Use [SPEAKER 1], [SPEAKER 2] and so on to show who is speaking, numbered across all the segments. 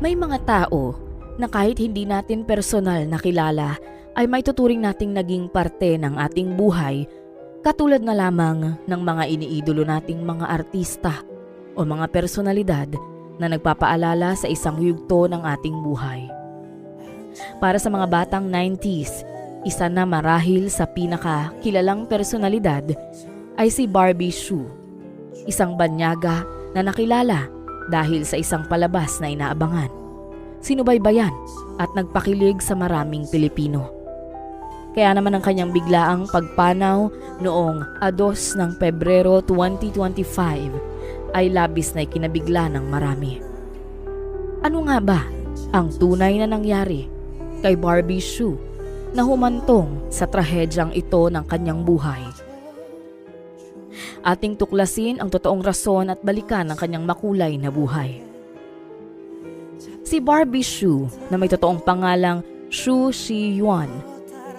[SPEAKER 1] May mga tao na kahit hindi natin personal na kilala ay may tuturing nating naging parte ng ating buhay, katulad na lamang ng mga iniidolo nating mga artista o mga personalidad na nagpapaalala sa isang yugto ng ating buhay. Para sa mga batang 90s, isa na marahil sa pinakakilalang personalidad ay si Barbie Hsu, isang banyaga na nakilala dahil sa isang palabas na inaabangan, sinubaybayan at nagpakilig sa maraming Pilipino. Kaya naman ang kanyang biglaang pagpanaw noong 2 ng Pebrero 2025 ay labis na ikinabigla ng marami. Ano nga ba ang tunay na nangyari kay Barbie Hsu na humantong sa trahedyang ito ng kanyang buhay? Ating tuklasin ang totoong rason at balikan ng kanyang makulay na buhay. Si Barbie Hsu, na may totoong pangalang Hsu Shi-yuan,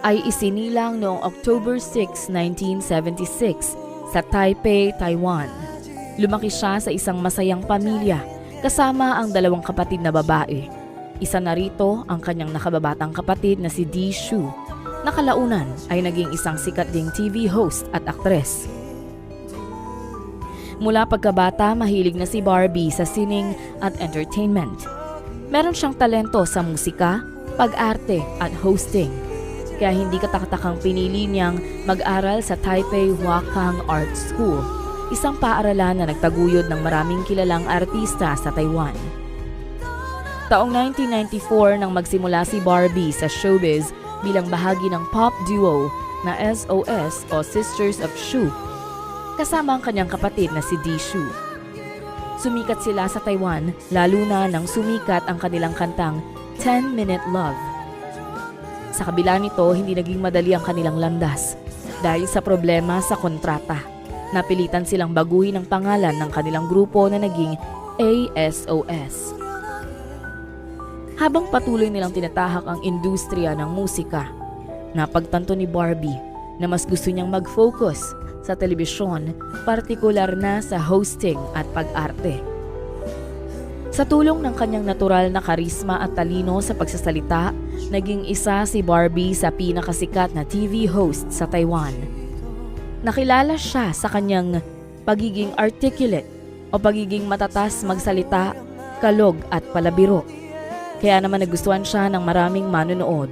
[SPEAKER 1] ay isinilang noong October 6, 1976 sa Taipei, Taiwan. Lumaki siya sa isang masayang pamilya kasama ang 2 kapatid na babae. Isa na rito ang kanyang nakababatang kapatid na si Di Hsu, na kalaunan ay naging isang sikat ding TV host at aktres. Mula pagkabata, mahilig na si Barbie sa sining at entertainment. Meron siyang talento sa musika, pag-arte at hosting. Kaya hindi kataktakang pinili niyang mag-aral sa Taipei Huakang Art School, isang paaralan na nagtaguyod ng maraming kilalang artista sa Taiwan. Taong 1994 nang magsimula si Barbie sa showbiz bilang bahagi ng pop duo na SOS o Sisters of Hsu, kasama ang kanyang kapatid na si Di Hsu. Sumikat sila sa Taiwan, lalo na nang sumikat ang kanilang kantang 10-Minute Love. Sa kabila nito, hindi naging madali ang kanilang landas dahil sa problema sa kontrata. Napilitan silang baguhin ang pangalan ng kanilang grupo na naging ASOS. Habang patuloy nilang tinatahak ang industriya ng musika, napagtanto ni Barbie na mas gusto niyang mag-focus sa telebisyon, partikular na sa hosting at pag-arte. Sa tulong ng kanyang natural na karisma at talino sa pagsasalita, naging isa si Barbie sa pinakasikat na TV host sa Taiwan. Nakilala siya sa kanyang pagiging articulate o pagiging matatas magsalita, kalog at palabiro. Kaya naman nagustuhan siya ng maraming manonood.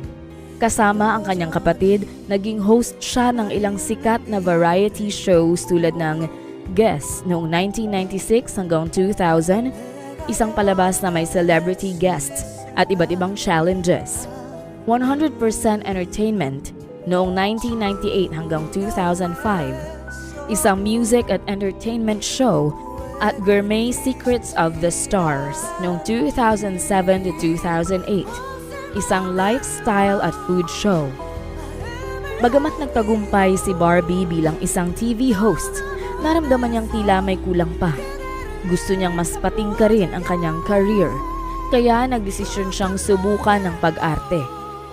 [SPEAKER 1] Kasama ang kanyang kapatid, naging host siya ng ilang sikat na variety shows tulad ng Guess noong 1996 hanggang 2000, isang palabas na may celebrity guests at iba't ibang challenges. 100% Entertainment noong 1998 hanggang 2005, isang music at entertainment show at Gourmet Secrets of the Stars noong 2007 to 2008, isang lifestyle at food show. Bagamat nagtagumpay si Barbie bilang isang TV host, naramdaman niyang tila may kulang pa. Gusto niyang mas patingkarin ang kanyang career, kaya nagdesisyon siyang subukan ng pag-arte.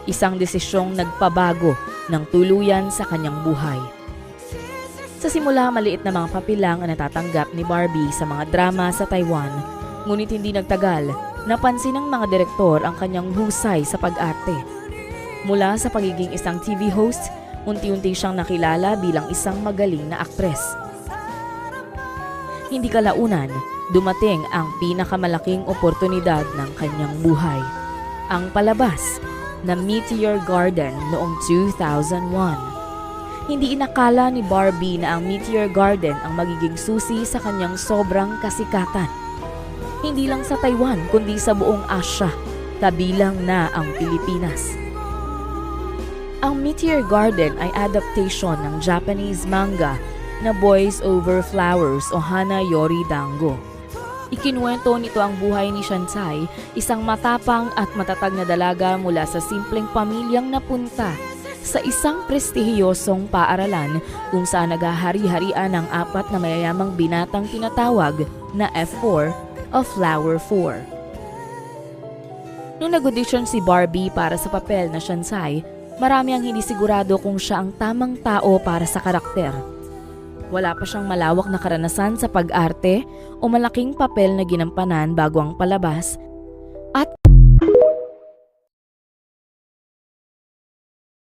[SPEAKER 1] Isang desisyong nagpabago ng tuluyan sa kanyang buhay. Sa simula, maliit na mga papel lang ang natatanggap ni Barbie sa mga drama sa Taiwan, ngunit hindi nagtagal, napansin ng mga direktor ang kanyang husay sa pag-arte. Mula sa pagiging isang TV host, unti-unti siyang nakilala bilang isang magaling na aktres. Hindi kalaunan, dumating ang pinakamalaking oportunidad ng kanyang buhay, ang palabas na Meteor Garden noong 2001. Hindi inakala ni Barbie na ang Meteor Garden ang magiging susi sa kanyang sobrang kasikatan. Hindi lang sa Taiwan kundi sa buong Asia, kabilang na ang Pilipinas. Ang Meteor Garden ay adaptation ng Japanese manga na Boys Over Flowers o Hana Yori Dango. Ikinuwento nito ang buhay ni Shansai, isang matapang at matatag na dalaga mula sa simpleng pamilyang napunta sa isang prestihiyosong paaralan kung saan naghahari-harian ang 4 na mayayamang binatang tinatawag na F4 o Flower 4. Nung nag-audition si Barbie para sa papel na Shansai, marami ang hindi sigurado kung siya ang tamang tao para sa karakter. Wala pa siyang malawak na karanasan sa pag-arte o malaking papel na ginampanan bago ang palabas